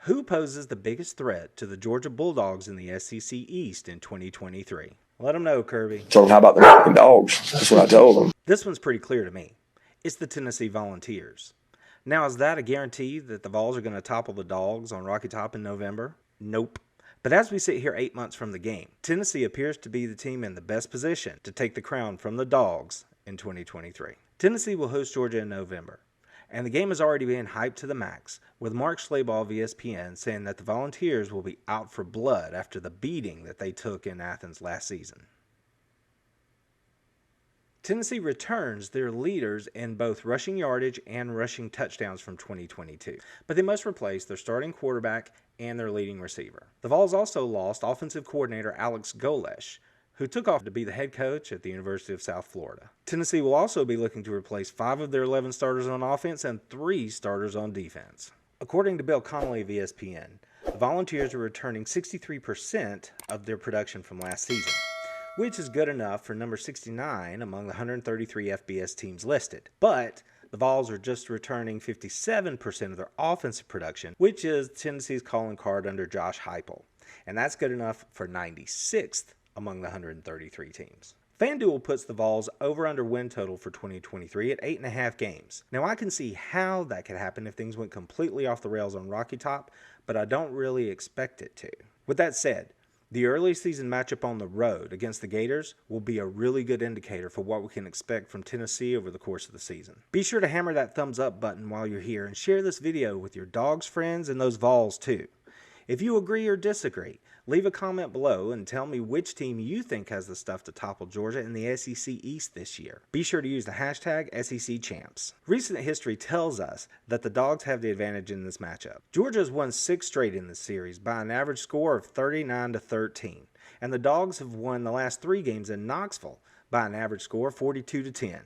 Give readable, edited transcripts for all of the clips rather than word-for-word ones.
Who poses the biggest threat to the Georgia Bulldogs in the SEC East in 2023? Let them know, Kirby. So how about the fucking dogs? That's what I told them. This one's pretty clear to me. It's the Tennessee Volunteers. Now, is that a guarantee that the Vols are going to topple the Dogs on Rocky Top in November? Nope. But as we sit here 8 months from the game, Tennessee appears to be the team in the best position to take the crown from the Dogs in 2023. Tennessee will host Georgia in November, and the game is already being hyped to the max, with Mark Schlabach of ESPN saying that the Volunteers will be out for blood after the beating that they took in Athens last season. Tennessee returns their leaders in both rushing yardage and rushing touchdowns from 2022, but they must replace their starting quarterback and their leading receiver. The Vols also lost offensive coordinator Alex Golesh, who took off to be the head coach at the University of South Florida. Tennessee will also be looking to replace 5 of their 11 starters on offense and 3 starters on defense. According to Bill Connolly of ESPN, the Volunteers are returning 63% of their production from last season, which is good enough for number 69 among the 133 FBS teams listed. But the Vols are just returning 57% of their offensive production, which is Tennessee's calling card under Josh Heupel. And that's good enough for 96th among the 133 teams. FanDuel puts the Vols over-under win total for 2023 at 8.5 games. Now, I can see how that could happen if things went completely off the rails on Rocky Top, but I don't really expect it to. With that said, the early season matchup on the road against the Gators will be a really good indicator for what we can expect from Tennessee over the course of the season. Be sure to hammer that thumbs up button while you're here and share this video with your Dogs friends and those Vols too. If you agree or disagree, leave a comment below and tell me which team you think has the stuff to topple Georgia in the SEC East this year. Be sure to use the hashtag SECChamps. Recent history tells us that the Dogs have the advantage in this matchup. Georgia has won 6 straight in this series by an average score of 39-13, and the Dogs have won the last 3 games in Knoxville by an average score of 42-10.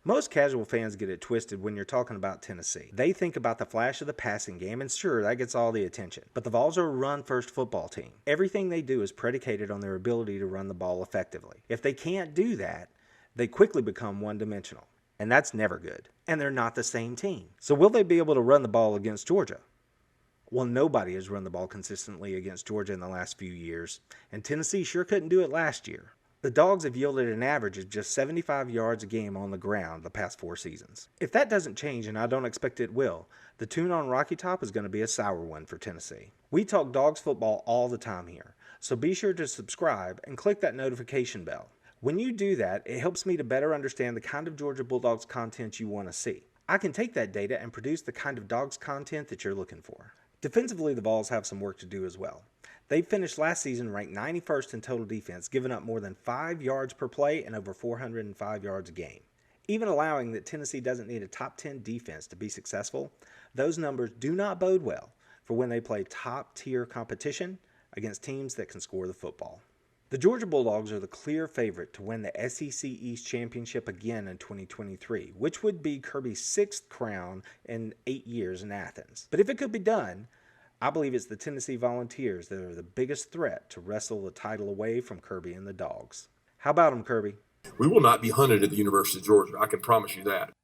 Most casual fans get it twisted when you're talking about Tennessee. They think about the flash of the passing game, and sure, that gets all the attention. But the Vols are a run-first football team. Everything they do is predicated on their ability to run the ball effectively. If they can't do that, they quickly become one-dimensional, and that's never good. And they're not the same team. So will they be able to run the ball against Georgia? Well, nobody has run the ball consistently against Georgia in the last few years, and Tennessee sure couldn't do it last year. The Dogs have yielded an average of just 75 yards a game on the ground the past 4 seasons. If that doesn't change, and I don't expect it will, the tune on Rocky Top is going to be a sour one for Tennessee. We talk Dogs football all the time here, so be sure to subscribe and click that notification bell. When you do that, it helps me to better understand the kind of Georgia Bulldogs content you want to see. I can take that data and produce the kind of Dogs content that you're looking for. Defensively, the Vols have some work to do as well. They finished last season ranked 91st in total defense, giving up more than 5 yards per play and over 405 yards a game. Even allowing that Tennessee doesn't need a top 10 defense to be successful, those numbers do not bode well for when they play top-tier competition against teams that can score the football. The Georgia Bulldogs are the clear favorite to win the SEC East Championship again in 2023, which would be Kirby's 6th crown in 8 years in Athens. But if it could be done, I believe it's the Tennessee Volunteers that are the biggest threat to wrestle the title away from Kirby and the Dogs. How about them, Kirby? We will not be hunted at the University of Georgia. I can promise you that.